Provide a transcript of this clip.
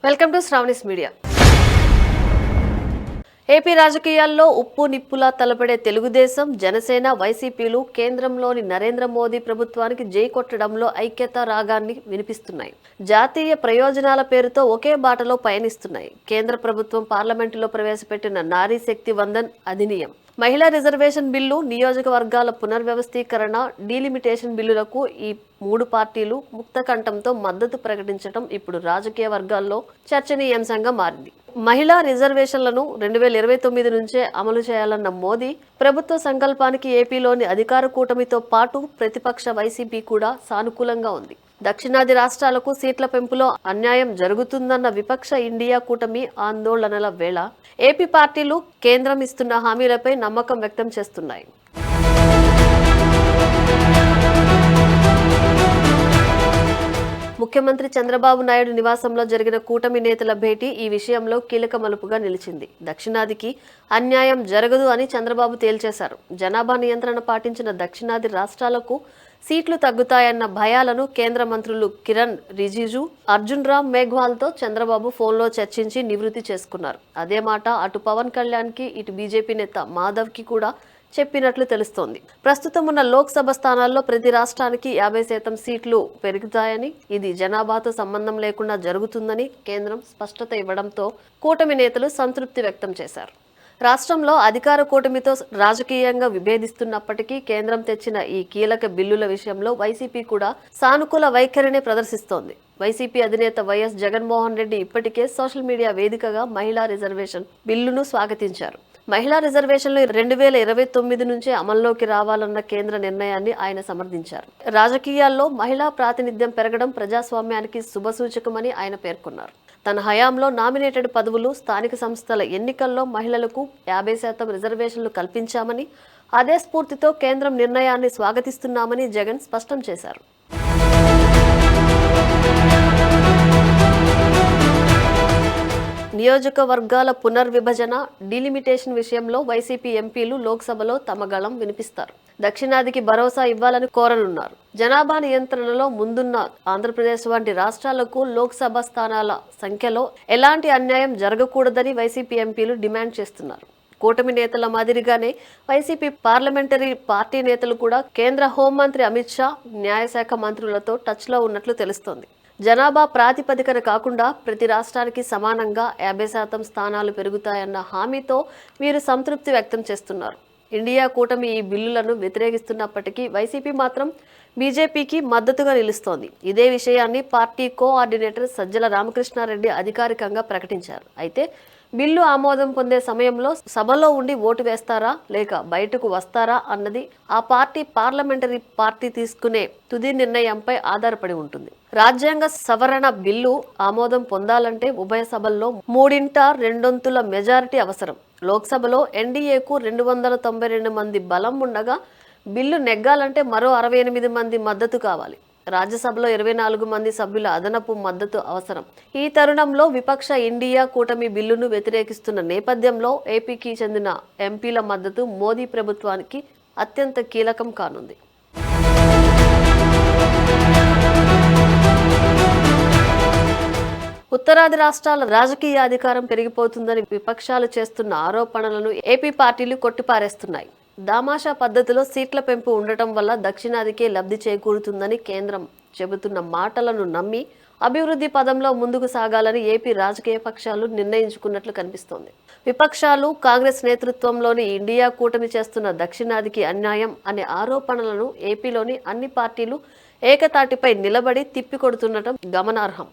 Welcome to Sravani's media. AP రాజకీయాల్లో ఉప్పు నిప్పులా తలపడే తెలుగుదేశం, జనసేన, వైసీపీలు కేంద్రంలోని నరేంద్ర మోదీ ప్రభుత్వానికి జై కొట్టడంలో ఐక్యతా రాగాన్ని వినిపిస్తున్నాయి. జాతీయ ప్రయోజనాల పేరుతో ఒకే బాటలో పయనిస్తున్నాయి. కేంద్ర ప్రభుత్వం పార్లమెంటులో ప్రవేశపెట్టిన నారీ శక్తి వందన్ అధినియం, మహిళా రిజర్వేషన్ బిల్లు, నియోజకవర్గాల పునర్వ్యవస్థీకరణ, డీలిమిటేషన్ బిల్లులకు ఈ మూడు పార్టీలు ముక్తకంఠంతో మద్దతు ప్రకటించడం ఇప్పుడు రాజకీయ వర్గాల్లో చర్చనీయాంశంగా మారింది. మహిళా రిజర్వేషన్లను 2029 నుంచే అమలు చేయాలన్న మోదీ ప్రభుత్వ సంకల్పానికి ఏపీలోని అధికార కూటమితో పాటు ప్రతిపక్ష వైసీపీ కూడా సానుకూలంగా ఉంది. దక్షిణాది రాష్ట్రాలకు సీట్ల పెంపులో అన్యాయం జరుగుతుందన్న విపక్ష ఇండియా కూటమి ఆందోళనల వేళ ఏపీ పార్టీలు కేంద్రం ఇస్తున్న హామీలపై నమ్మకం వ్యక్తం చేస్తున్నాయి. ముఖ్యమంత్రి చంద్రబాబు నాయుడు నివాసంలో జరిగిన కూటమి నేతల భేటీ ఈ విషయంలో కీలక మలుపుగా నిలిచింది. దక్షిణాదికి అన్యాయం జరగదు అని చంద్రబాబు తేల్చేశారు. జనాభా నియంత్రణ పాటించిన దక్షిణాది రాష్ట్రాలకు సీట్లు తగ్గుతాయన్న భయాలను కేంద్ర మంత్రులు కిరణ్ రిజిజు, అర్జున్ రామ్ మేఘ్వాల్తో చంద్రబాబు ఫోన్లో చర్చించి నివృత్తి చేసుకున్నారు. అదే మాట అటు పవన్ కళ్యాణ్కి, ఇటు బీజేపీ నేత మాధవ్కి కూడా చెప్పినట్లు తెలుస్తోంది. ప్రస్తుతం ఉన్న లోక్సభ స్థానాల్లో ప్రతి రాష్ట్రానికి 50% సీట్లు పెరుగుతాయని, ఇది జనాభాతో సంబంధం లేకుండా జరుగుతుందని కేంద్రం స్పష్టత ఇవ్వడంతో కూటమి నేతలు సంతృప్తి వ్యక్తం చేశారు. రాష్ట్రంలో అధికార కూటమితో రాజకీయంగా విభేదిస్తున్నప్పటికీ కేంద్రం తెచ్చిన ఈ కీలక బిల్లుల విషయంలో వైసీపీ కూడా సానుకూల వైఖరిని ప్రదర్శిస్తోంది. వైసీపీ అధినేత వైఎస్ జగన్మోహన్ రెడ్డి ఇప్పటికే సోషల్ మీడియా వేదికగా మహిళా రిజర్వేషన్ బిల్లును స్వాగతించారు. మహిళా రిజర్వేషన్లు 2029 నుంచే అమల్లోకి రావాలన్న కేంద్ర నిర్ణయాన్ని ఆయన సమర్థించారు. రాజకీయాల్లో మహిళా ప్రాతినిధ్యం పెరగడం ప్రజాస్వామ్యానికి శుభసూచకమని ఆయన పేర్కొన్నారు. తన హయాంలో నామినేటెడ్ పదవులు, స్థానిక సంస్థల ఎన్నికల్లో మహిళలకు 50% రిజర్వేషన్లు కల్పించామని, అదే స్ఫూర్తితో కేంద్రం నిర్ణయాన్ని స్వాగతిస్తున్నామని జగన్ స్పష్టం చేశారు. నియోజకవర్గాల పునర్విభజన, డీలిమిటేషన్ విషయంలో వైసీపీ ఎంపీలు లోక్సభలో తమ గళం వినిపిస్తారు. దక్షిణాదికి భరోసా ఇవ్వాలని కోరనున్నారు. జనాభా నియంత్రణలో ముందున్న ఆంధ్రప్రదేశ్ వంటి రాష్ట్రాలకు లోక్సభ స్థానాల సంఖ్యలో ఎలాంటి అన్యాయం జరగకూడదని వైసీపీ ఎంపీలు డిమాండ్ చేస్తున్నారు. కూటమి నేతల మాదిరిగానే వైసీపీ పార్లమెంటరీ పార్టీ నేతలు కూడా కేంద్ర హోంమంత్రి అమిత్ షా, న్యాయశాఖ మంత్రులతో టచ్లో ఉన్నట్లు తెలుస్తోంది. జనాభా ప్రాతిపదికన కాకుండా ప్రతి రాష్ట్రానికి సమానంగా 50% స్థానాలు పెరుగుతాయన్న హామీతో వీరు సంతృప్తి వ్యక్తం చేస్తున్నారు. ఇండియా కూటమి ఈ బిల్లులను వ్యతిరేకిస్తున్నప్పటికీ వైసీపీ మాత్రం బీజేపీకి మద్దతుగా నిలుస్తోంది. ఇదే విషయాన్ని పార్టీ కోఆర్డినేటర్ సజ్జల రామకృష్ణారెడ్డి అధికారికంగా ప్రకటించారు. అయితే బిల్లు ఆమోదం పొందే సమయంలో సభలో ఉండి ఓటు వేస్తారా లేక బయటకు వస్తారా అన్నది ఆ పార్టీ పార్లమెంటరీ పార్టీ తీసుకునే తుది నిర్ణయంపై ఆధారపడి ఉంటుంది. రాజ్యాంగ సవరణ బిల్లు ఆమోదం పొందాలంటే ఉభయ సభల్లో 3/2 మెజారిటీ అవసరం. లోక్సభలో ఎన్డీఏకు 292 మంది బలం ఉండగా బిల్లు నెగ్గాలంటే మరో 68 మంది మద్దతు కావాలి. రాజ్యసభలో 24 మంది సభ్యుల అదనపు మద్దతు అవసరం. ఈ తరుణంలో విపక్ష ఇండియా కూటమి బిల్లును వ్యతిరేకిస్తున్న నేపథ్యంలో ఏపీకి చెందిన ఎంపీల మద్దతు మోదీ ప్రభుత్వానికి అత్యంత కీలకం కానుంది. ఉత్తరాది రాష్ట్రాల రాజకీయ అధికారం పెరిగిపోతుందని విపక్షాలు చేస్తున్న ఆరోపణలను ఏపీ పార్టీలు కొట్టిపారేస్తున్నాయి. దామాషా పద్ధతిలో సీట్ల పెంపు ఉండటం వల్ల దక్షిణాదికే లబ్ధి చేకూరుతుందని కేంద్రం చెబుతున్న మాటలను నమ్మి అభివృద్ధి పదంలో ముందుకు సాగాలని ఏపీ రాజకీయ పక్షాలు నిర్ణయించుకున్నట్లు కనిపిస్తోంది. విపక్షాలు, కాంగ్రెస్ నేతృత్వంలోని ఇండియా కూటమి చేస్తున్న దక్షిణాదికి అన్యాయం అనే ఆరోపణలను ఏపీలోని అన్ని పార్టీలు ఏకతాటిపై నిలబడి తిప్పికొడుతుండటం గమనార్హం.